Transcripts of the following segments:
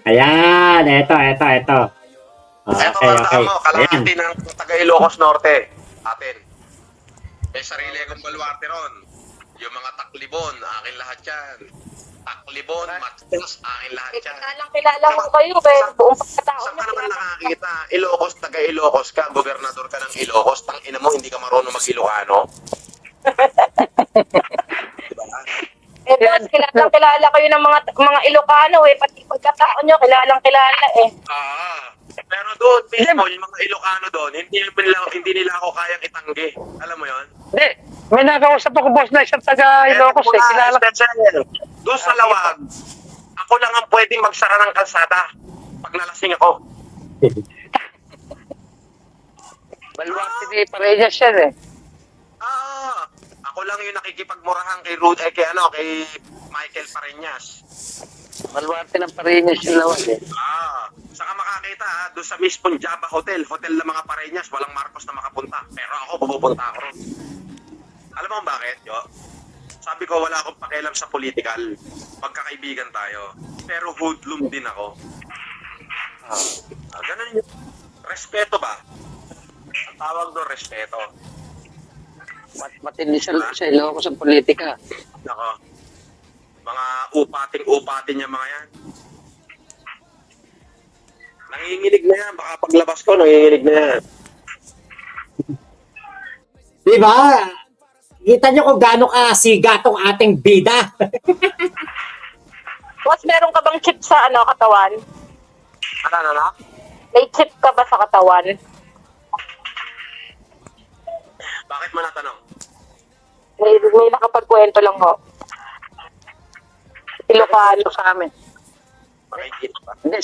Ayan, eto. Eto, Okay, okay. tandaan mo, Ayan. kalahati ng taga Ilocos Norte, atin. May sarili akong baluarte ron. Yung mga taklibon, akin lahat yan. Taklibon, matsas, akin lahat yan. Kilala ko kayo, buong pagkatao Saan ka naman nakakita? Ilocos, taga Ilocos ka, gobernador ka ng Ilocos, tang ina mo, hindi ka marunong mag-Ilocano. Diba? boss, kilala kayo ng mga Ilocano pati pagkatao nyo, kilala Pero doon, mismo, yung mga Ilocano doon, hindi nila ako kayang itanggi. Alam mo yon? Hindi. May nakausap ako, boss, na isang taga Ilocos eh. Kilala ko. Doon sa Lawag, ako lang ang pwedeng magsara ng kalsada pag nalasing ako. Baluarte di Parehas yan eh. Ako lang yung nakikipagmurahan kay kay Michael Pareñas. Baluarte ng Parehas yung lawag eh. Saka makakita doon sa mismong Java Hotel ng mga Pareñas, walang Marcos na makapunta. Pero ako, pupunta ako ron. Alam mo bakit, yo? Sabi ko, wala akong pakialam sa political. Magkakaibigan tayo. Pero hoodlum din ako. Ganun yun. Respeto ba? Ang tawag doon, respeto. Matindi sa Ilocos ang politika. Nako. Mga upating-upatin niya mga yan. Nanginginig na yan. Baka paglabas ko, nanginginig na yan. Diba? Kita nyo kung gaano kasiga tong ating bida. Boss, meron ka bang chip sa katawan? Ano? May chip ka ba sa katawan? Bakit mo natanong? May nakapagkwento lang ho. Ilocano Sa amin. Makikita pa. Hindi,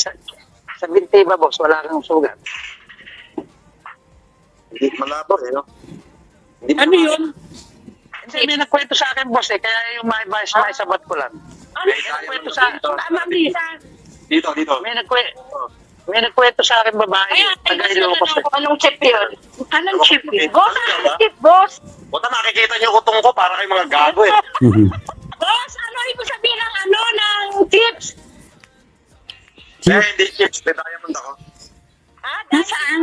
sa Bintiba, boss, wala kang sugat. Hindi malabo no? Hindi Ano yun? Hindi, may nagkwento sa akin, boss eh. Kaya yung may sabat ko lang. May Nagkwento sa akin. Dito. May nagkwento sa akin babae. Taga Ilocos eh. Anong chip yun? Anong chip yun? Boss, anong chip, boss? Buta makikita niyo kutong ko para kay mga gago eh. Boss, ano ibig sabihin ng tips? Hindi chips, may diamond ako. Nasaan?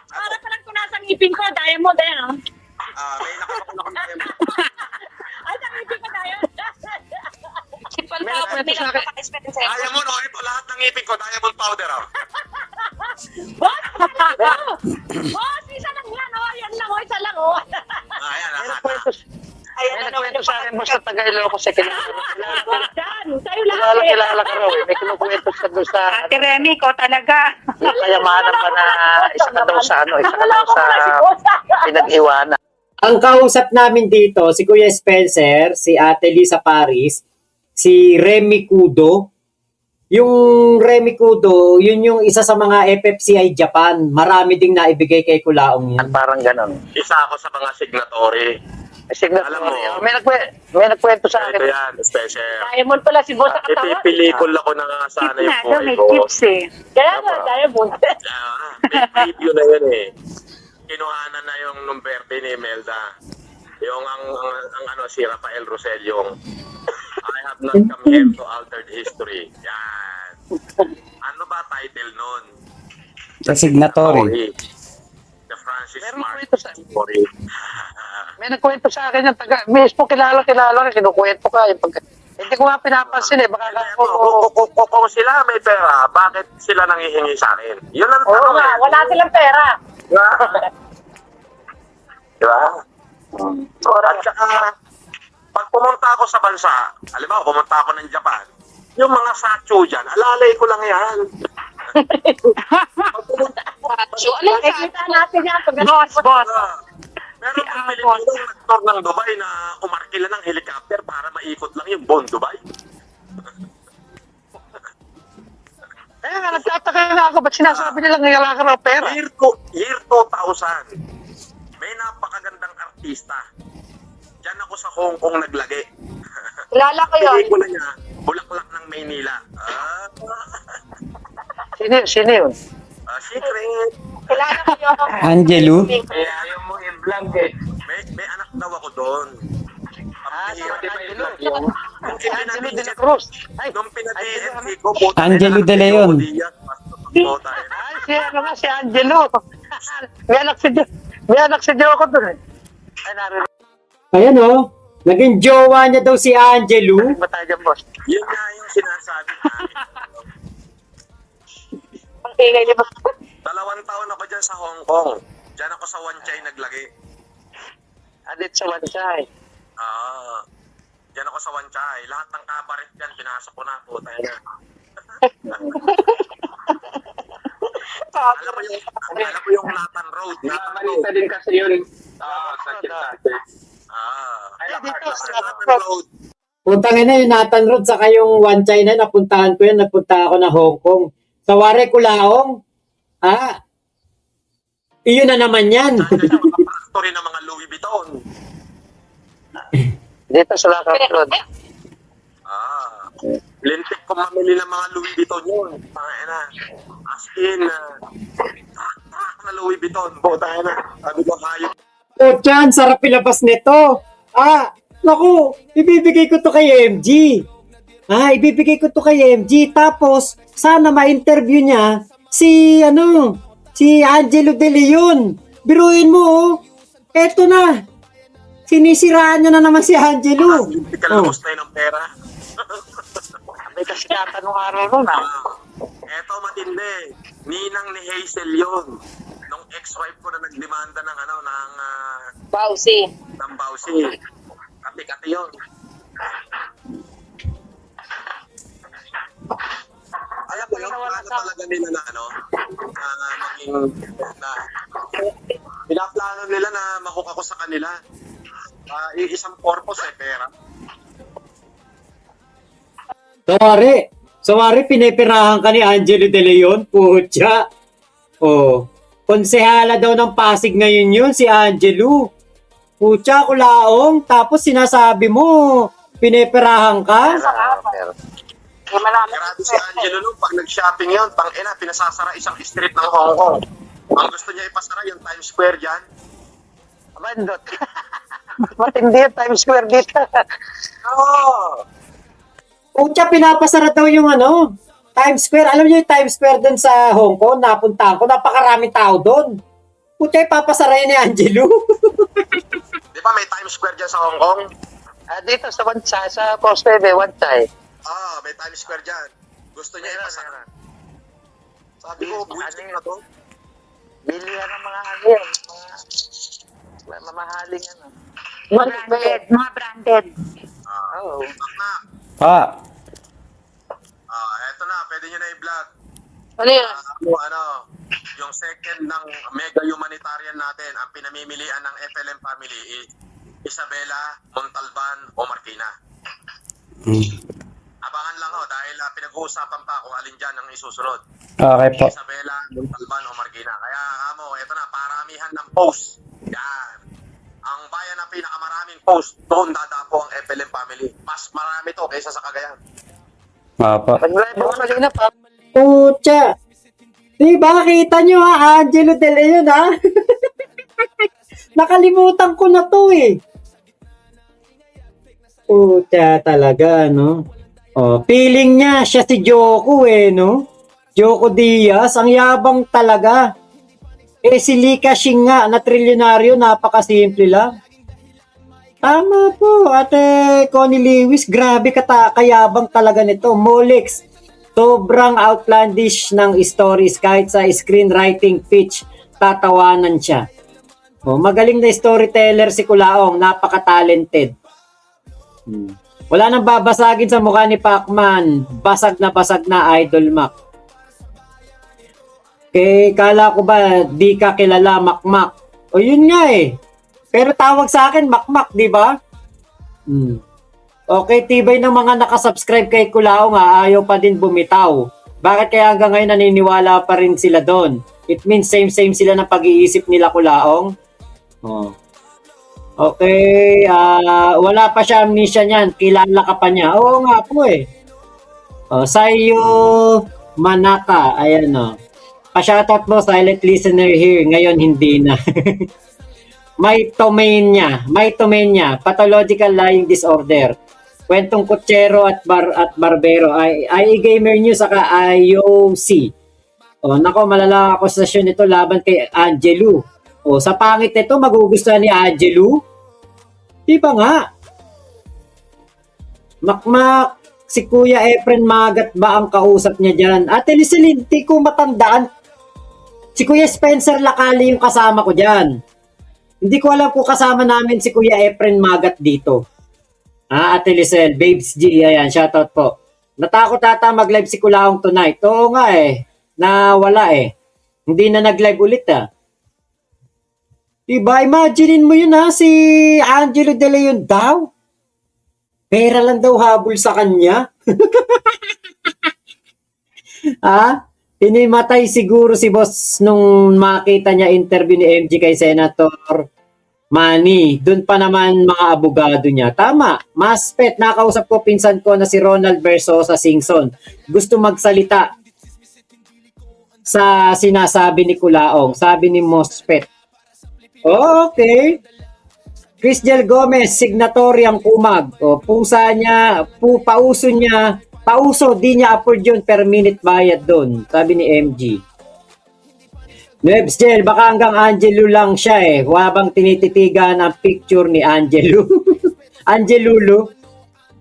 Para palang kung nasa ngipin ko, diamond eh, no? May nakakuha akong diamond. Ay, sa ngipin ko diamond. Chip ang May tawag nagkwento nila sa akin. kapag-experience. Diamond, ito lahat ng ngipin ko, diamond powder Boss! Boss, isa lang yan, oh. Yan lang, oh. Isa lang, oh. Ayan, May nagkwento, Ayan may na naman nagkwento yung sa akin, boss, sa taga Ilocos eh. Dan, sa'yo lang, eh. Kilala ka raw eh. May kinukwento sa doon sa Ate Remy, ko talaga. kayamanan ba na isa ka daw sa isa ka daw sa pinag-iwanan. Ang kausap namin dito, si Kuya Spencer, si Ate Lisa Paris, si Remy Kudo. Yung Remy Kudo, yun yung isa sa mga FFCI Japan. Marami ding naibigay kay Kulaong yun. Parang ganon. Isa ako sa mga signatory. Alam mo, May nagkwento sa ito akin. yan, special. Diamond pala si boss sa katawan. Ipipilikol ako na nga sana yung May buhay ko. tips eh. Kaya nga, diamond. May preview na yun eh. Kinuhanan na yung numberte ni Imelda. Yung ang si Rafael Rosel yung I have not come here to alter the history. Yan. Ano ba title nun? Sa signatory. The Francis Meron Martin kwento sa- story. May nagkwento sa akin yung taga, mismo kilala ka, kinukwento ka. Hindi ko nga pinapansin eh, baka Kung sila may pera, bakit sila nangihingi sa akin? Yun ang Oo tanong nga, eh. wala silang pera. Diba? Diba? At saka, pag pumunta ako sa bansa, alam mo, pumunta ako ng Japan, yung mga satcho dyan, alalay ko lang yan. Pag pumunta ako, Nakikita natin yan. Boss. pero ang Pilipino nag-tour ng Dubai na umarkila ng helicopter para maikot lang yung buong Dubai. Eh, nagtataka nga ako, ba't sinasabi nila ngayon ka raw pera? Year 2000, may napakagandang artista. Diyan ako sa Hong Kong naglagi. Kilala ko yun. Pelikula niya, Bulaklak ng Maynila. Sino yun? Secret. Kilala ko yun. Angelo? Ayaw mo i-vlog eh. May anak daw ako doon. Ang Si hirap Angelo. yung Si Angelo Angelo de la Cruz. Ay, Nung Angelo, pinag-DMV ko, puta, Angelo de Leon. ay, si Angelo. May anak si Joko dun eh. Ay, narinig Ayan oh, naging jowa niya daw si Angelo. ba tayo dyan, boss? Yun nga yung sinasabi namin. Ang ingay ni Boss. 2 taon ako dyan sa Hong Kong. Diyan ako sa Wanchay naglagi. Adit sa Wanchay. Diyan ako sa Wanchay. Lahat ng kabaret dyan, pinasok ko na. Puta na. Alam mo yung Nathan Road. Nathan Road. din kasi yun. Sa Cavite. Ay, dito sa Nathan Road. Puntang ina yung Nathan Road saka yung One China, napuntahan ko yan, napunta ako na Hong Kong. Sa Ware Kulaong, iyon na naman yan. Diyan siya mga factory ng mga Louis Vuitton. Dito sa Lakap Road. Lintik ko mamili ng mga Louis Vuitton yun. Tangin na. As in, na Louis Vuitton. Puta na. Sabi ko, hayop. O Chan, sarap ilabas nito. Naku, ibibigay ko to kay MG. Ibibigay ko to kay MG. Tapos, sana ma-interview niya si Angelo de Leon. Biruin mo, oh. Eto na. Sinisiraan niya na naman si Angelo. Hindi ka labos na yun ng pera. May kasikatan nung araw nun Eto matindi. Ninang ni Hazel yun. Nung ex-wife ko na nagdemanda ng Bausi. ng Bausi. Kati-kati yun. Alam mo yun, plano talaga nila na maging pinaplano nila na makuha ko sa kanila. Isang purpose pera. Sawari, pinipirahan ka ni Angelo de Leon. Putya. Konsehala daw ng Pasig ngayon yun, si Angelo. Putya, Kulaong. Tapos sinasabi mo, pinipirahan ka? Grabe si Angelo nung pag nag-shopping yun, pinasasara isang street ng Hong Kong. Ang gusto niya ipasara yung Times Square dyan. Abandot. Matindi yung Times Square dito. Oo. Putya, pinapasara daw yung Times Square. Alam niyo yung Times Square dun sa Hong Kong, napuntahan ko, napakaraming tao dun. Putya, ipapasara yun ni Angelo. Di ba may Times Square dyan sa Hong Kong? Dito sa Wanchay, sa Poste de Wanchay. May Times Square dyan. Gusto niya ipasara. Sabi ko, buwisit na to. Bilihan ng mga yan. Mga mamahaling Mga branded. Oo. Eto na, pwede nyo na i-vlog. Ano yun? Yung second ng mega humanitarian natin, ang pinamimilian ng FLM family is Isabela, Montalban, o Marikina. Abangan lang dahil pinag-uusapan pa kung alin dyan ang isusunod. Okay po. Isabela, Montalban, o Marikina. Kaya eto na, paramihan ng post. Yan. Ang bayan na pinakamaraming post, doon dadapo ang FLM family. Mas marami to kaysa sa Cagayan. Opo. Pag-live ako kanina pa. Putya. Diba, kita nyo Angelo de Leon Nakalimutan ko na to Putya talaga, feeling niya, siya si Joko Joko Diaz, ang yabang talaga. Si Lika Shing nga, na trilyonaryo, napakasimple lang. Tama po, Ate Connie Lewis, grabe kayabang talaga nito. Molix, sobrang outlandish ng stories kahit sa screenwriting pitch, tatawanan siya. Magaling na storyteller si Kulaong, napaka-talented. Wala nang babasagin sa mukha ni Pacman, basag na Idol Mac. Kala ko ba di ka kilala Makmak? Yun nga Pero tawag sa akin Makmak, di ba? Okay, tibay ng mga nakasubscribe kay Kulaong ayaw pa din bumitaw. Bakit kaya hanggang ngayon naniniwala pa rin sila doon? It means same sila ng pag-iisip nila Kulaong. Okay, wala pa siya amnesia niyan. Kilala ka pa niya. Oo nga po Sayo Manaka, ayan Pa-shoutout mo, silent listener here. Ngayon, hindi na. Mythomania, pathological lying disorder. Kwentong Kutsero at Barbero. IE Gamer News saka IOC. Nako, malala akusasyon nito laban kay Angelo. Sa pangit nito, magugustuhan ni Angelo? Di ba nga? Makmak, si Kuya Efren Magat ba ang kausap niya dyan? Ate Liselin, di ko matandaan. Si Kuya Spencer Lakali yung kasama ko dyan. Hindi ko alam kung kasama namin si Kuya Efren Magat dito. Ate Lisel, Babes G, ayan, shoutout po. Natakot ata mag-live si Kulaong tonight. Oo nga nawala Hindi na nag-live ulit Diba, imaginein mo yun si Angelo De Leon daw. Pera lang daw habol sa kanya. Inimatay siguro si boss nung makita niya interview ni MG kay Senator Manny. Doon pa naman mga abogado niya. Tama. Maspet, nakausap ko pinsan ko na si Ronald Versosa Singson. Gusto magsalita sa sinasabi ni Kulaong. Sabi ni Mospet. Okay. Crisdel Gomez, signatory ang kumag. Pusa niya, pauso, di niya afford yun per minute bayad doon. Sabi ni MG. Nebs Gel, baka hanggang Angelo lang siya Wabang tinititigan ang picture ni Angelo. Angelulo.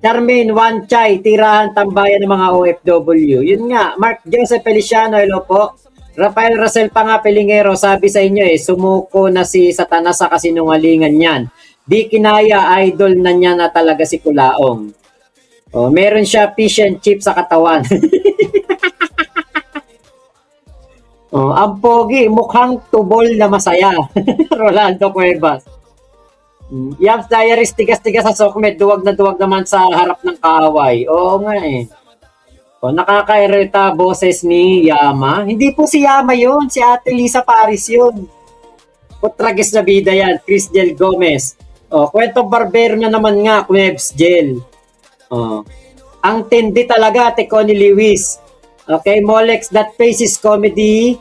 Charmaine, one chai, tirahan tambayan ng mga OFW. Yun nga, Mark Joseph Feliciano, hello po. Rafael Rosel pa nga Pelingero, sabi sa inyo sumuko na si Satanas sa kasinungalingan niyan. Di kinaya, idol na niya na talaga si Kulaong. Meron siya fish and chip sa katawan. Ang pogi, mukhang tubol na masaya. Rolando Cuevas. Yams Diaries, tigas-tigas sa Sokmed, duwag na duwag naman sa harap ng kaaway. Oo nga nakakairita boses ni Yama. Hindi po si Yama yun, si Ate Lisa Paris yun. Putragis na bida yan, Crisdel Gomez. Kwentong barbero na naman nga, Kwebs Gel. Ang tindi talaga, Ate Connie Lewis. Okay, Molex, that face is comedy.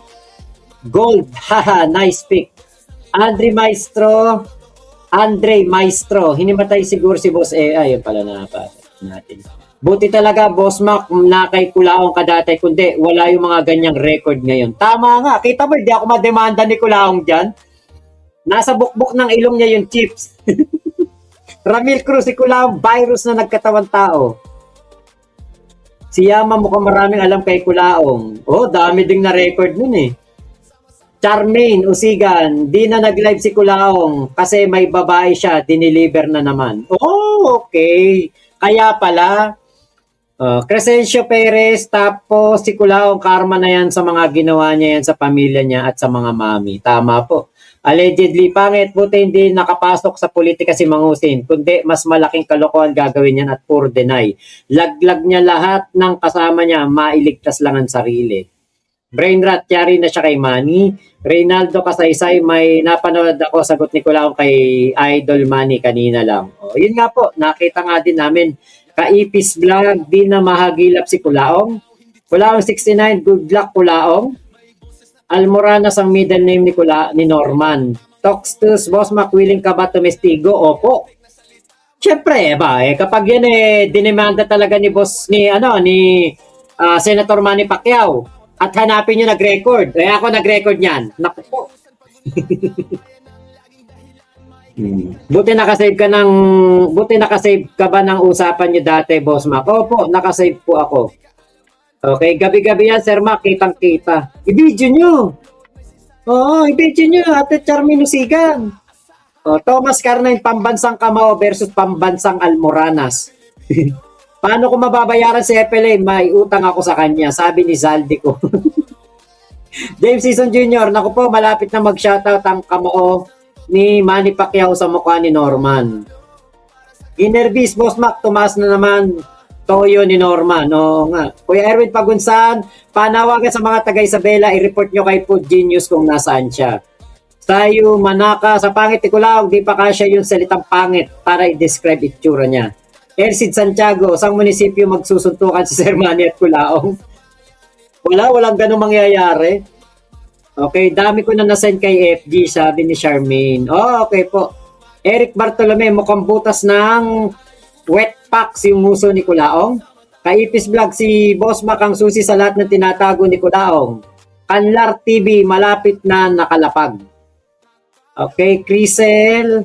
Gold, haha, nice pick. Andre Maestro. Hinimatay siguro si Boss yun pala natin. Buti talaga, Boss Mac, na kay Kulaong kadate, kundi wala yung mga ganyang record ngayon. Tama nga, kita mo, hindi ako mademanda ni Kulaong dyan. Nasa bukbok ng ilong niya yung chips. Ramil Cruz, si Kulaong, virus na nagkatawang tao. Si Yama mukhang maraming alam kay Kulaong. Dami ding na record nun Charmaine Usigan, di na nag-live si Kulaong kasi may babae siya, dineliver na naman. Okay. Kaya pala, Crescencio Perez, tapos si Kulaong, karma na yan sa mga ginawa niya yan sa pamilya niya at sa mga mami. Tama po. Allegedly, pangit, buti hindi nakapasok sa politika si Mangusin, kundi mas malaking kalokohan gagawin niyan at puro deny. Laglag niya lahat ng kasama niya, mailigtas lang ang sarili. Brainrat, yari na siya kay Manny. Reynaldo Kasaysay, may napanood ako sagot ni Kulaong kay Idol Manny kanina lang. Yun nga po, nakita nga din namin. Kaipis Vlog, di na mahagilap si Kulaong. Kulaong 69, good luck Kulaong. Almoranas ang middle name ni Norman. Toxtus, Boss Mac, willing ka ba tumestigo? Opo. Siyempre, kapag yan dinemanda talaga ni Senator Manny Pacquiao at hanapin nyo nag-record. Ako nag-record niyan. Naku po. Buti nakasave ka ba ng usapan nyo dati, Boss Mac? Opo, nakasave po ako. Okay, gabi-gabi yan, Sir Mac, kitang-kita. I-video nyo. I-video nyo, Ate Charmaine Usigan. Thomas Carnine, pambansang Kamao versus pambansang Almoranas. Paano ko mababayaran si FLA? May utang ako sa kanya, sabi ni Zaldi ko. James Season Jr., naku po, malapit na mag-shoutout ang Kamao ni Manny Pacquiao sa mukha ni Norman. Innervis, Boss Mac, tumaas na naman toyo ni Norman. Oo nga. Kuya Erwin Pagunsan, panawagan sa mga taga Isabela, i-report nyo kay Food Genius kung nasaan siya. Tayo, Manaka, sa pangit ni Kulaong, di pa kasya yung salitang pangit para i-describe itsura niya. Ercid Santiago, sang munisipyo magsusuntukan si Sir Manny at Kulaong? Walang ganun mangyayari. Okay, dami ko na nasend kay FG, sabi ni Charmaine. Okay po. Eric Bartolome, mukhang butas ng wet Pax yung muso ni Kulaong. Kaipis Vlog, si Boss Mac ang susi sa lahat ng tinatago ni Kulaong. Kanlar TV, malapit na nakalapag. Okay, Crisel,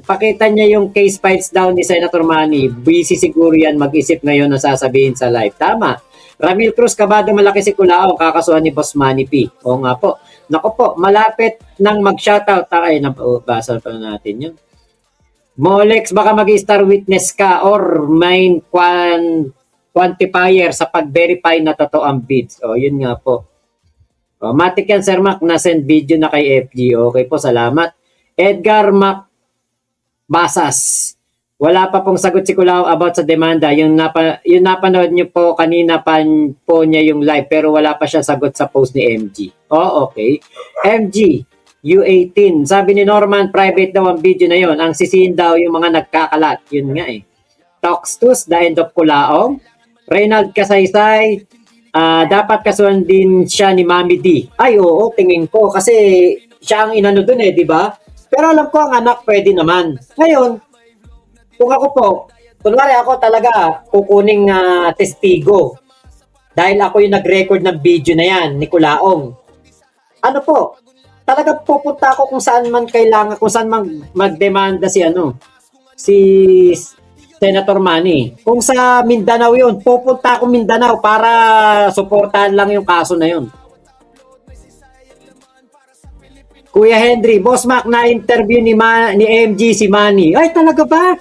pakita niya yung case files daw ni Senator Manny. Busy siguro yan, mag-isip ngayon na sasabihin sa live. Tama. Ramil Cruz, kabado malaki si Kulaong, kakasuhan ni Boss Manny P. Oo nga po. Naku po, malapit nang mag-shoutout. Ay, basa pa natin yun. Molex, baka mag-star witness ka or main quantifier sa pag-verify na totoo ang bids. O, yun nga po. O, matik yan, Sir Mac, na-send video na kay FG. Okay po, salamat. Edgar Mac Basas. Wala pa pong sagot si Kulaong about sa demanda. Yung napanood niyo po kanina po niya yung live pero wala pa siya sagot sa post ni MG. Oh, okay. MG, U18. Sabi ni Norman, private daw ang video na yon. Ang sisihin daw yung mga nagkakalat. Yun nga eh. Talks the end of Kulaong. Reynald Kasaysay, dapat kasuhan din siya ni Mami D. Ay, oo, tingin ko. Kasi siya ang inano dun eh, di ba? Pero alam ko ang anak pwede naman. Ngayon, kung ako po, kunwari ako talaga kukuning testigo. Dahil ako yung nag-record ng video na yan, ni Kulaong. Ano po, talaga pupunta ako kung saan man kailangan, kung saan man magdemanda si Senator Manny. Kung sa Mindanao yun, pupunta ako Mindanao para suportahan lang yung kaso na yun. Kuya Henry, Boss Mac, na-interview ni MG si Manny. Ay, talaga ba?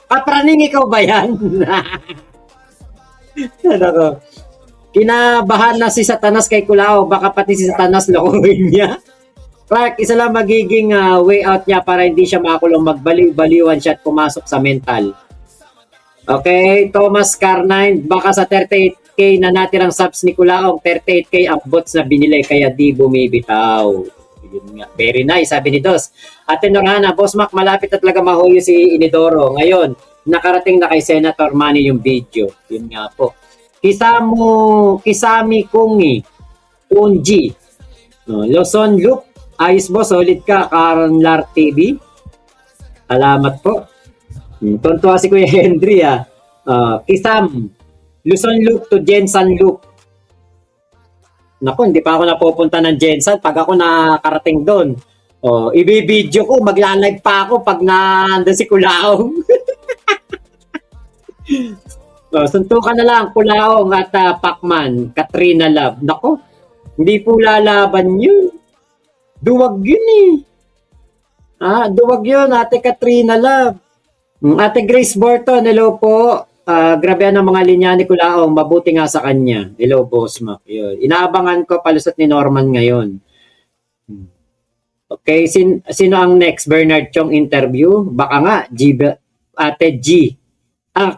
Kapraning, ikaw ba yan? Ano, kinabahan na si Satanas kay Kulaong, baka pati si Satanas lokohin niya. Clark, isa lang magiging way out niya para hindi siya makakulong magbaliw-baliwan siya at pumasok sa mental. Okay, Thomas Carnine, baka sa 38K na natirang subs ni Kulaong, 38K ang bots na binili kaya di bumibitaw. Yun nga. Very nice, sabi ni Dos. Ate Norhana, Boss Mac, malapit na talaga mahuyo si Inidoro. Ngayon, nakarating na kay Senator Manny yung video. Yun nga po. Kisami Kungi, Unji, Luzon Loop, ayos boss, solid ka, Karanlar TV. Salamat po. Tontuwa si Kuya Henry Kisam, Luzon Loop to Jensan Loop. Naku, hindi pa ako napupunta ng Jensan pag ako nakarating doon. Ibibideo ko, magla-live pa ako pag nandun si Kulaong. Suntukan na lang, Kulaong at Pacman, Katrina Love. Naku, hindi po lalaban yun. Duwag yun eh. Duwag yun, Ate Katrina Love. Ate Grace Borton, hello po. Grabe ang mga linya ni Kulaong, mabuti nga sa kanya. Hello, Boss Mac. Yun. Inaabangan ko palusot ni Norman ngayon. Okay, sino ang next? Bernard Chong interview? Baka nga, Ate G.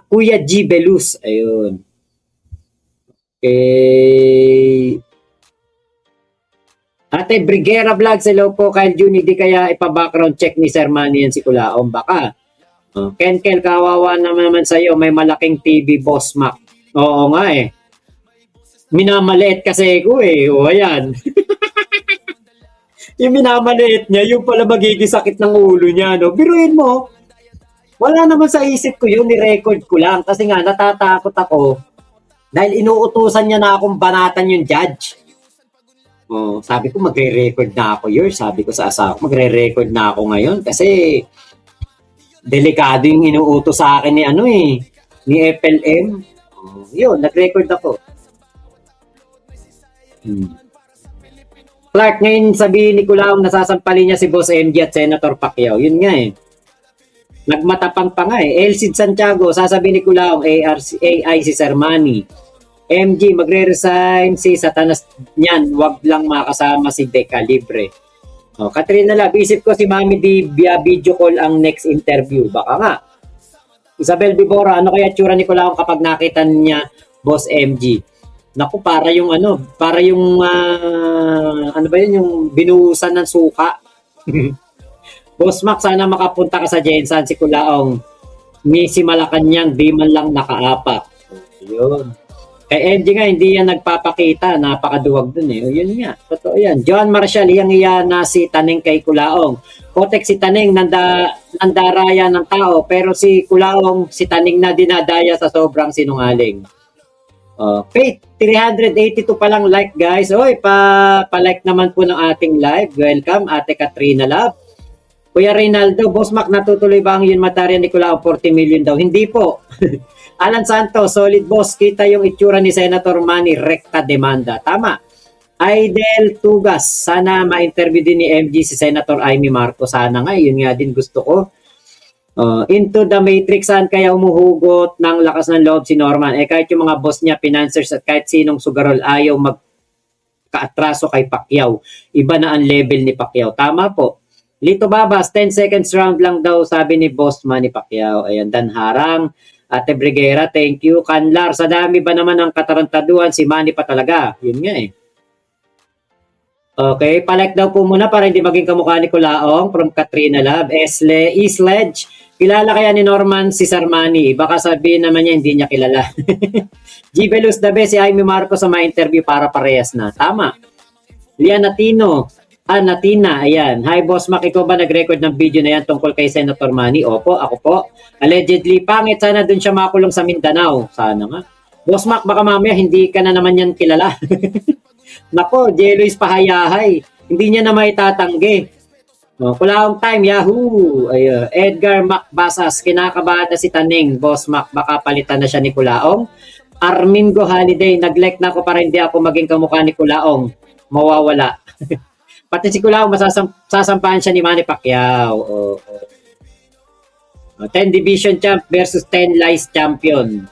Kuya G. Belus. Ayun. Okay. Ate Brigera Vlogs, hello po. Kyle Juni, di kaya ipa-background check ni Sir Manny yan si Kulaong? Baka. Kenkel, kawawa naman sa'yo. May malaking TV, Boss Mac. Oo nga eh. Minamaliit kasi ko eh. O, ayan. Yung minamaliit niya, yung pala magiging sakit ng ulo niya. No? Biruin mo, wala naman sa isip ko yun. Ni-record ko lang. Kasi nga, natatakot ako. Dahil inuutusan niya na akong banatan yung judge. Sabi ko, magre-record na ako yun. Sabi ko sa asawa ko, magre-record na ako ngayon. Kasi delikado yung inuutos sa akin ni FLM. Yun, nag-record ako. Clark, ngayon sabihin ni Kulaong nasasampalin niya si Boss MG at Senator Pacquiao. Yun nga eh. Nagmatapang pa nga eh. Elcid Santiago, sasabihin ni Kulaong AI si Sir Manny. MG, magre-resign si Satanas niyan. Wag lang makasama si Deca Libre. Katrina Love, isip ko si Mami D via video call ang next interview. Baka nga. Isabel Bibora, ano kaya tsura ni Kulaong kapag nakita niya Boss MG? Naku, para yung ano ba yun, yung binuhusan ng suka. Boss Mac, sana makapunta ka sa Jensan si Kulaong. Si Malacanang, di man lang nakaapak. Yun. Kay MG nga, hindi yan nagpapakita makita, napakaduwag dun eh. O, yun nga, totoo yan. John Marshall, hiyang-hiya na si Taning kay Kulaong. Kotek si Taning, nandaraya ng tao, pero si Kulaong, si Taning na dinadaya sa sobrang sinungaling. Faith, 382 pa lang like guys. Oy, pa-like naman po ng ating live. Welcome, Ate Katrina Love. Kuya Reynaldo, Boss Mac, natutuloy ba ang yun matarya ni Kulaong 40 million daw? Hindi po. Alan Santos, solid boss, kita yung itsura ni Senator Manny, rekta demanda. Tama. Aidel Tugas, sana ma-interview din ni MG si Senator Amy Marcos. Sana nga, yun nga din gusto ko. Into the Matrix, saan kaya umuhugot ng lakas ng loob si Norman? Kahit yung mga boss niya, financiers at kahit sinong sugarol, ayaw magka-atraso kay Pacquiao. Iba na ang level ni Pacquiao. Tama po. Lito Babas, 10 seconds round lang daw, sabi ni Boss Manny Pacquiao. Ayan, Dan Harang. Ate Briguera, thank you. Kanlar, sa dami ba naman ng katarantaduhan, si Manny pa talaga? Yun nga eh. Okay, palike daw po muna para hindi maging kamukha ni Kulaong from Katrina Love. Isledge, kilala kaya ni Norman si Sir Manny? Baka sabihin naman niya hindi niya kilala. Gibelus the best, si Amy Marcos sa ma-interview para parehas na. Tama. Lianatino, Natina, ayan. Hi Boss Mac, ikaw ba nag-record ng video na yan tungkol kay Senator Manny? Opo, ako po. Allegedly, pangit, sana dun siya makulong sa Mindanao. Sana nga. Boss Mac, baka mamaya hindi ka na naman yan kilala. Nako, Jelois pahayahay. Hindi niya na maitatanggi. Kulaong time, Yahoo! Edgar Macbasas, kinakabada si Taning. Boss Mac, baka palitan na siya ni Kulaong. Armingo Holiday, nag-like na ako para hindi ako maging kamukha ni Kulaong. Mawawala. Pati si Kulaong, sasampahan siya ni Manny Pacquiao. 10 division champ versus 10 lies champion.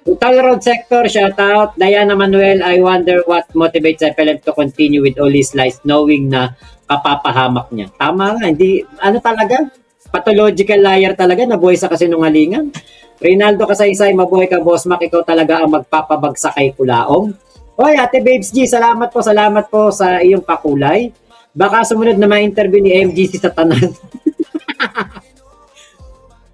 Total road sector, shout out. Diana Manuel, I wonder what motivates FLM to continue with all his lies knowing na kapapahamak niya. Tama nga, hindi, ano talaga? Pathological liar talaga, nabuhay sa kasinungalingan. Reynaldo Kasaysay, mabuhay ka Boss Mac, ikaw talaga ang magpapabagsak kay Kulaong. Hoy, Ate Babes G, salamat po sa iyong pakulay. Baka sumunod na ma-interview ni MG si Satanas.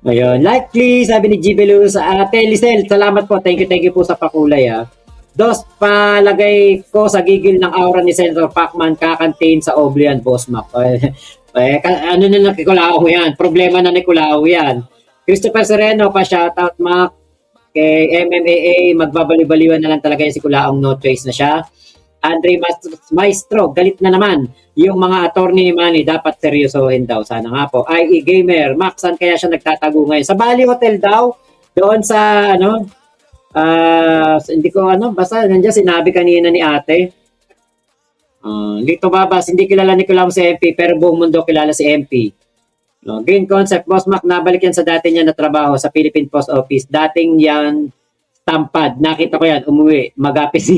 Ayun, likely, sabi ni Gibelus, Ate Lisel, salamat po, thank you po sa pakulay ha. Dos, palagay ko sa gigil ng aura ni Senator Pacman, kakantain sa Oblian, Boss Mac. Ano na ng Kulaong yan? Problema na ni Kulaong yan. Christopher Sereno, pa-shoutout Mac. Kay MMAA, magbabaliw-baliwan na lang talaga yung si Kulaong, no choice na siya. Andre Maestro, galit na naman. Yung mga attorney ni Manny, dapat seryosohin daw. Sana nga po. IE Gamer, Max, saan kaya siya nagtatago ngayon? Sa Bali Hotel daw. Doon sa, hindi ko, basta nandiyan sinabi kanina ni ate. Lito Babas, hindi kilala ni Kulaong si MP, pero buong mundo kilala si MP. Green Concept, Boss Mac, nabalik yan sa dati niya na trabaho sa Philippine Post Office. Dating yan, tampad. Nakita ko yan, umuwi. Magapis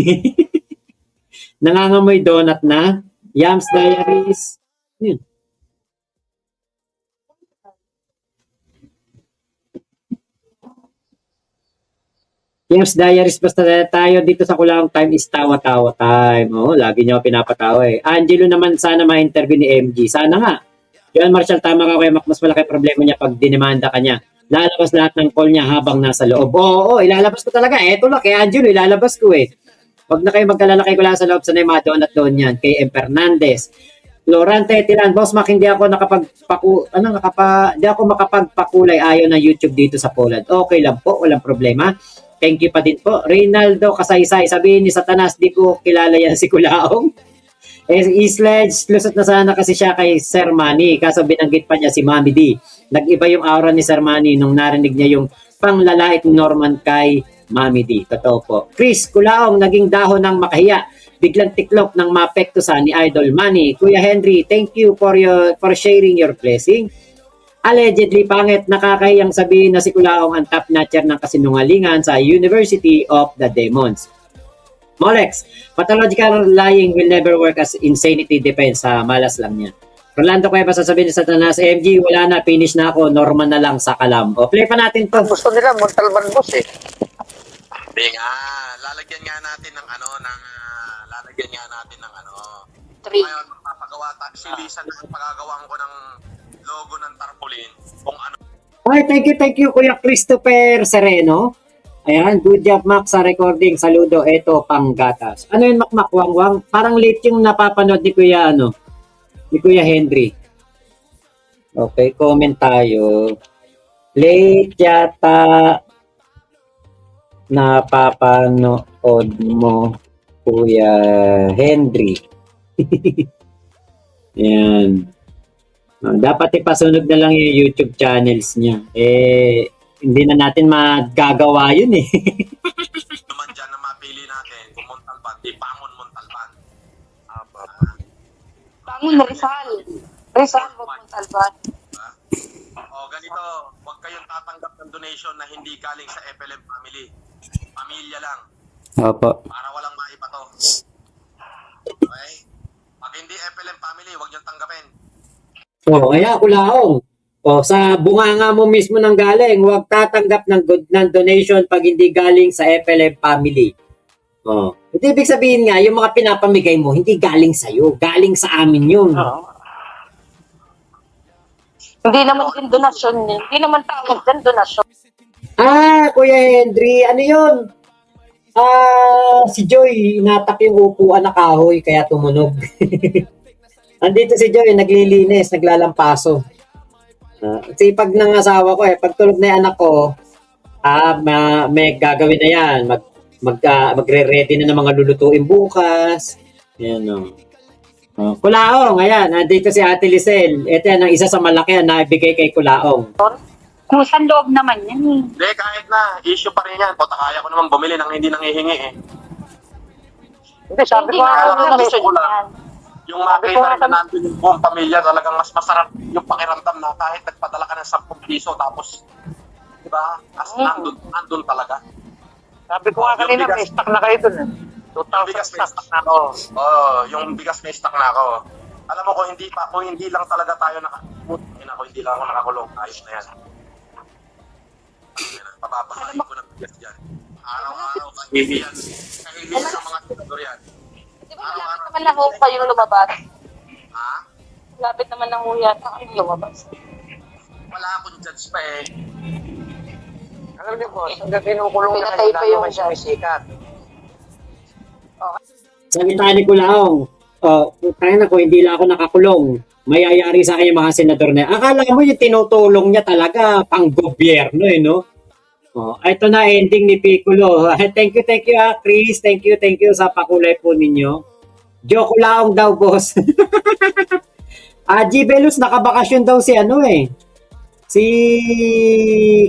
nangangamoy donut na. Yams Diaries. Yun. Yams Diaries, basta tayo dito sa Kulaong time is tawa-tawa time. Lagi niyo pinapatawa eh. Angelo naman sana ma-interview ni MG. Sana nga. John Marshall, tama ka Kuya Mac, mas malaki problema niya pag dinemanda ka niya. Lalabas lahat ng call niya habang nasa loob. Oo, ilalabas ko talaga. Eto lang, kay Angelo, ilalabas ko eh. Huwag na kayo magkalala kay Kulaong sa loob sa mga doon at doon yan. Kay M. Fernandez. Florante Tilan, Boss Mac, hindi ako makapagpakulay ayaw ng YouTube dito sa Poland. Okay lang po, walang problema. Thank you pa din po. Reynaldo Kasaysay, sabihin ni Satanas, di ko kilala yan si Kulaong. Isledge, lusot na sana kasi siya kay Sir Manny. Kaso binanggit pa niya si Mami D. Nag-iba yung aura ni Sir Manny nung narinig niya yung panglalait ni Norman kay Mami D. Totoo po. Chris, Kulaong, naging dahon ng makahiya. Biglang tiklop ng mapektusan ni Idol Manny. Kuya Henry, thank you for sharing your blessing. Allegedly, pangit, nakakahiyang sabihin na si Kulaong ang top notcher ng kasinungalingan sa University of the Demons. Molex, pathological lying will never work as insanity defense. Malas lang niya. Rolando Cuevas, sasabihin ni Satanas, MG, wala na, finish na ako, normal na lang sa kalam. Play pa natin to. Gusto nila, Mortal Man Boss eh. Hindi nga, lalagyan nga natin ng Three. Ngayon, magpapagawa si Lisa na pagagawan ko ng logo ng tarpaulin kung ano. Ay, thank you, Kuya Christopher Sereno. Ayan, good job Mac sa recording. Saludo. Eto, panggatas. Ano yun Mac Wangwang? Parang late yung napapanood ni Kuya ni Kuya Henry. Okay, comment tayo. Late yata napapanood mo Kuya Henry. Yan. Dapat ipasunod na lang yung YouTube channels niya. Hindi na natin magagawa yun eh. naman dyan na mapili natin kung Montalban, di Bangon Montalban. Bangon Rizal. Rizal, wag mong talban. O ganito, huwag kayong tatanggap ng donation na hindi galing sa FLM family. Pamilya lang, Opo. para walang maibato. Okay? Pag hindi FLM family, huwag niyong tanggapin. Kaya kulaong. Sa bunganga mo mismo nang galing, huwag tatanggap ng donation pag hindi galing sa FLM family. Hindi ibig sabihin nga, yung mga pinapamigay mo, hindi galing sa'yo. Galing sa amin yun. Hindi naman din donasyon eh. Hindi naman tawag din donasyon. Kuya Henry, ano yun? Si Joy, inatak yung upuan na kahoy, kaya tumunog. Andito si Joy, naglilinis, naglalampaso. Sipag ng asawa ko pag tulog na yung anak ko, may gagawin na yan. Magre-ready na ng mga lulutuin bukas. Yan Kulaong, ayan, nandito si Ate Lisel. Ito yan, ang isa sa malaki na ibigay kay Kulaong. Kung saan loob naman yan eh. Hindi, kahit na, issue pa rin yan. Puta, kaya ko naman bumili ng hindi nangihingi eh. Hindi, sabi Hindi ko nga nga, ako gusto ko lang. yan. Yung makita rin na nandun yung buong pamilya, talagang mas masarap yung pakiramdam na kahit nagpadala ka ng 10 piso tapos, di ba, nandun talaga. sabi ko nga kanina, may stock na kayo dun. Yung 2,000 bigas may stock. stock na ako. Yung bigas may stock na ako. Alam mo, kung hindi lang talaga tayo hindi lang ako nakakulong, ayos na yan. Papapahain ko ng bigas dyan. Araw-araw, kahihiyan. Kahihiyan ng mga senador yan. Di ba malapit naman na ho kayong lumabas? Ha? Malapit naman na ho yata kayong lumabas. Wala akong judge pa eh. Alam niyo boss, hanggang kinukulong na Pinatay kayo, pa lalo yung kayo sumisikat. Salita ni Kulaong, kaya na ko, hindi lang ako nakakulong. Mayayari sa akin yung mga senador na. Akala mo yung tinutulong niya talaga pang gobyerno no? Ito na ending ni Piccolo. Thank you Chris. Thank you sa pakulay po ninyo. Joke Kulaong daw, boss. Gibelus, nakabakasyon daw si si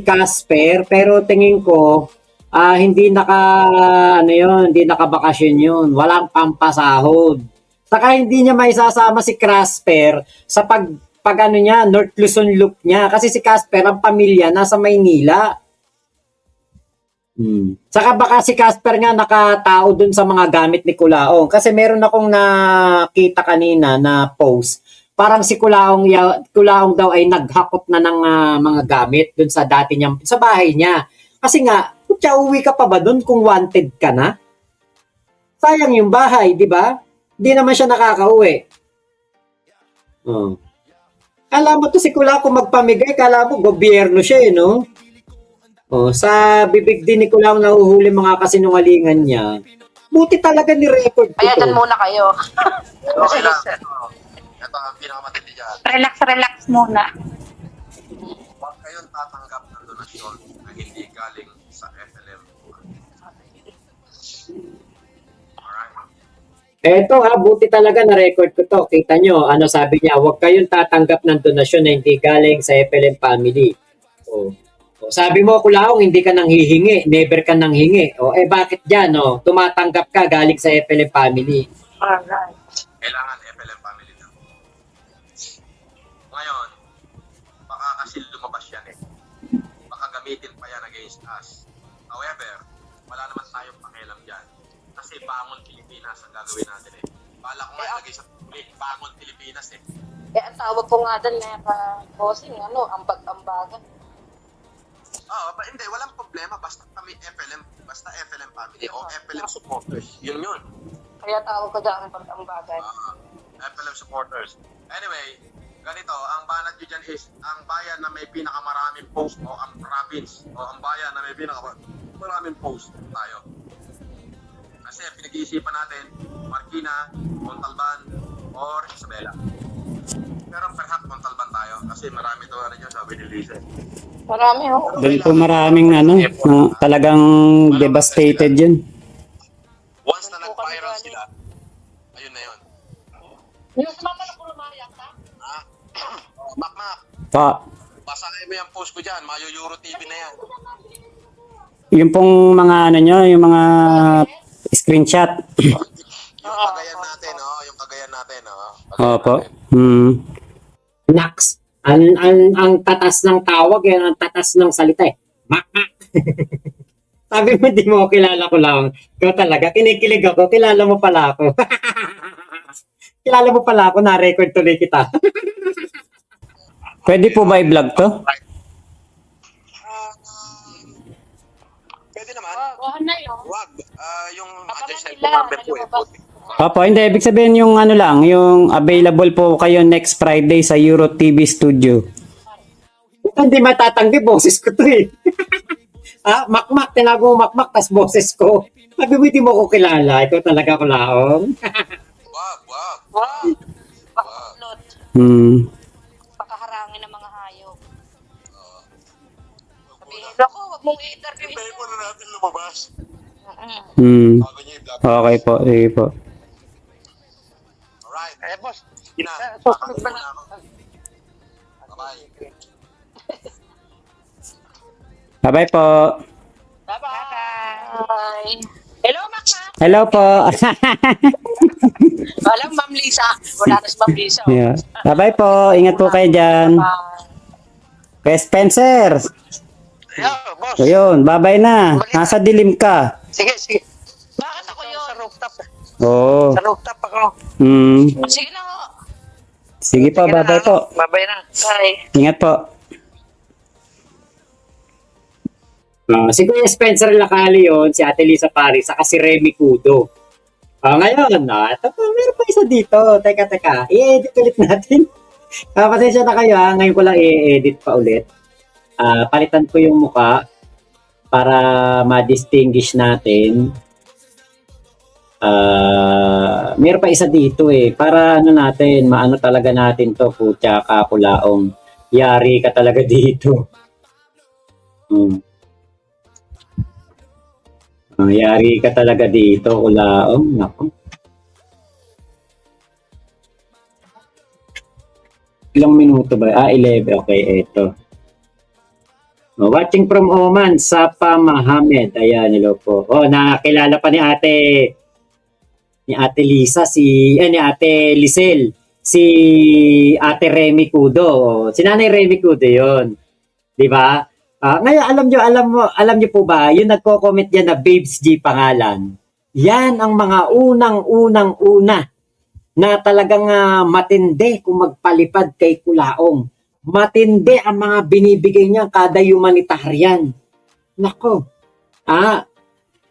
Casper, pero tingin ko hindi hindi nakabakasyon yun. Walang pampasahod. Saka hindi niya maisasama si Casper sa pag niya, North Luzon loop niya. Kasi si Casper, ang pamilya, nasa Maynila. Saka baka si Casper nga nakatao dun sa mga gamit ni Kulaong. Kasi meron akong nakita kanina na post. Parang si Kulaong daw ay naghakot na ng mga gamit dun sa dati niya, sa bahay niya. Kasi nga, uwi ka pa ba dun kung wanted ka na? Sayang yung bahay, di ba? Hindi naman siya nakakauwi. Kala mo to si Kulaong kung magpamigay, kala mo gobyerno siya no? Sa bibig din ni Kulaong nahuhuli mga kasinungalingan niya. Buti talaga ni record ko Kaya dyan to. muna kayo. Okay lang. Ito ang pinakamatindi dyan. Relax muna. Huwag kayong tatanggap ng donasyon na hindi galing sa FLM. Alright? Eto buti talaga na record ko to. Kita nyo, sabi niya, huwag kayong tatanggap ng donasyon na hindi galing sa FLM family. Sabi mo, Kulaong, hindi ka nang hihingi, never ka nang hingi. Bakit dyan, tumatanggap ka galing sa FLM family? Alright. Kailangan FLM family lang. Ngayon, baka kasi lumabas yan Baka gamitin pa yan against us. However, wala naman tayong pakialam dyan. Kasi Bangon Pilipinas ang gagawin natin Bala ko nga ilagay sa public, Bangon Pilipinas Ang tawag ko nga doon na bossing, ambag-ambagan. Hindi, walang problema. Basta kami FLM family o FLM supporters. Yun. Kaya tawag ko dyan ambag-ambagan. FLM supporters. Anyway, ganito, ang banat nyo dyan is ang bayan na may pinakamaraming post o ang province o ang bayan na may maraming post tayo. Kasi pinag-iisipan natin, Marikina, Montalban, or Isabela. Pero perhaps Montalban tayo kasi marami to ano dyan, sabi ni Lisa. Marami ho. Doon po maraming talagang devastated yun. Once na nag-viral sila, ayun na yun. Yung mama na pulumayak ka? Ha? Makmak, Pa, basahin mo yung post ko dyan, Mayo Euro TV na yan. yung pong mga ano nyo, yung mga screenshot. Yung kagayan natin, oh, yung kagayan natin, oh. Kagayan Opo. natin. Naks. Ang tatas ng tawag, yan ang tatas ng salita eh. Mak. Sabi mo, di mo kilala ko lang. Ikaw talaga, kinikilig ako, kilala mo pala ako. Kilala mo pala ako, na-record tuloy kita. Pwede po ba i-vlog to? Pwede naman. Buhan na yun. Wag. Yung Baka adjust Manila, cellphone number ko eh. lumabas. Opo, hindi. Ibig sabihin yung ano lang, yung available po kayo next Friday sa Euro TV Studio. Hindi matatanggi, boses ko to eh. Makmak, tinago mo makmak, tas boses ko. Sabi mo, di mo ko kilala. Ikaw talaga ko laong. Wag. Wow. Bakulot. Pakaharangin ng mga hayop. Sabihin, ako, huwag mong i-interview. Hintayin mo na natin lumabas. Bago niya i-vlog. Okay po, sige po. Alright. Eh, boss. Ina. Susunod ba na? Bye-bye. Bye-bye po. Bye. Hello, Mama. Hello po. Walang Ma'am Lisa. Wala na si Ma'am Lisa. Yeah. Bye-bye po. Ingat po kayo dyan. Kuya Spencer. Yeah, boss. So yun, bye-bye na. Nasa dilim ka. Sige. Bakit ako yun? Sa rooftop. Oo. Sa rooftop ako. Sige na ho. Sige po, bye-bye po. Bye-bye na. Bye. Ingat po. Si Kuya Spencer Lacali yun, si Ate Lisa Paris, saka si Remy Cudo. Ngayon, meron pa isa dito. Teka. I-edit ulit natin. Pasensya na kayo ha. Ngayon ko lang i-edit pa ulit. Palitan ko yung muka para ma-distinguish natin. Meron pa isa dito eh. Para ano natin, maano talaga natin to. Putya ka, kulaong. Yari ka talaga dito. Yari ka talaga dito, kulaong. Naku. Ilang minuto ba? 11. Okay, eto. Watching from Oman, Sapa Mohammed. Ayan, hello po. Nakakilala pa ni Ate Lisa, ni Ate Lisel, si Ate Remy Cudo. Si Nanay Remy Cudo yun. Di ba? Ngayon, alam nyo po ba, yung nagko-comment yan na Babes G pangalan, yan ang mga unang-una na talagang matindi kung magpalipad kay Kulaong. Matindi ang mga binibigay niya kada humanitarian. Nako.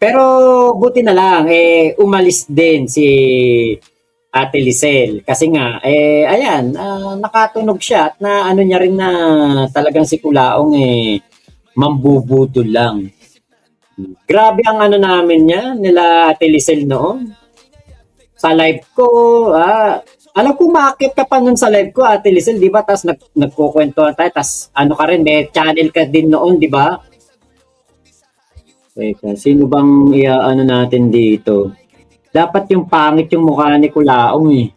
Pero buti na lang, umalis din si Ate Lisel. Kasi nga, ayan, nakatunog siya at na ano niya rin na talagang si Kulaong mambubudol lang. Grabe ang ano namin niya, nila Ate Lisel noon. Sa live ko, alam ko makakit ka pa nun sa live ko, Ate Lisel, di ba? Tapos nagkukwentuhan tayo, tapos ano ka rin, may channel ka din noon, di ba? Teka, sino bang ano natin dito? Dapat yung pangit yung mukha ni Kulaong eh.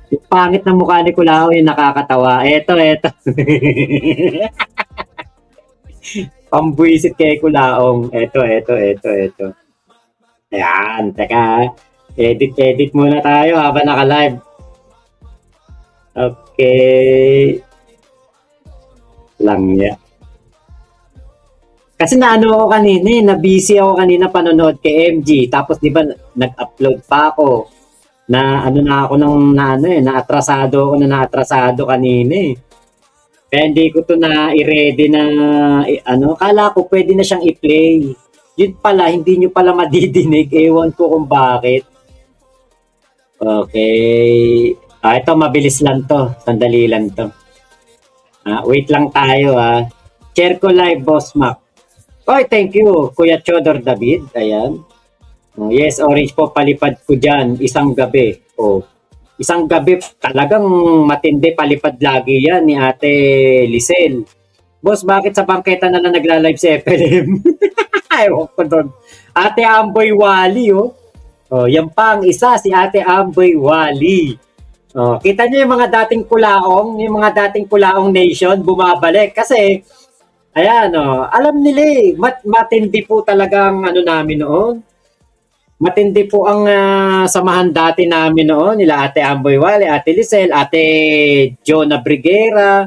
Yung pangit na mukha ni Kulaong yung nakakatawa. Eto. Pambuisit kay Kulaong. Eto. Ayan, teka. Edit muna tayo habang naka-live. Okay. Lang ya. Kasi naano ako kanina, na-busy ako kanina panonood kay MG. Tapos di ba nag-upload pa ako. Naatrasado kanina eh. Kaya hindi ko to na i-ready na kala ko pwede na siyang i-play. Yun pala, hindi nyo pala madidinig. Ewan ko kung bakit. Okay. Ito, mabilis lang to. Sandali lang to. Wait lang tayo Share ko live, Boss Mac. Oy, thank you, Kuya Chodor David. Ayan. Oh, yes, orange po, palipad ko dyan. Isang gabi. Oh, isang gabi, talagang matindi palipad lagi yan ni Ate Lisel. Boss, bakit sa bangketa na nagla-live si FLM? Ewan ko doon. Ate Amboy Wally, oh. Oh, yan pa ang isa, si Ate Amboy Wally. Oh, kita niyo yung mga dating kulaong nation bumabalik kasi ayan, oh, alam nila eh, matindi po talagang ano namin noon. Matindi po ang samahan dati namin noon, nila Ate Amboy Wally, Ate Lisel, Ate Jonah Briguera.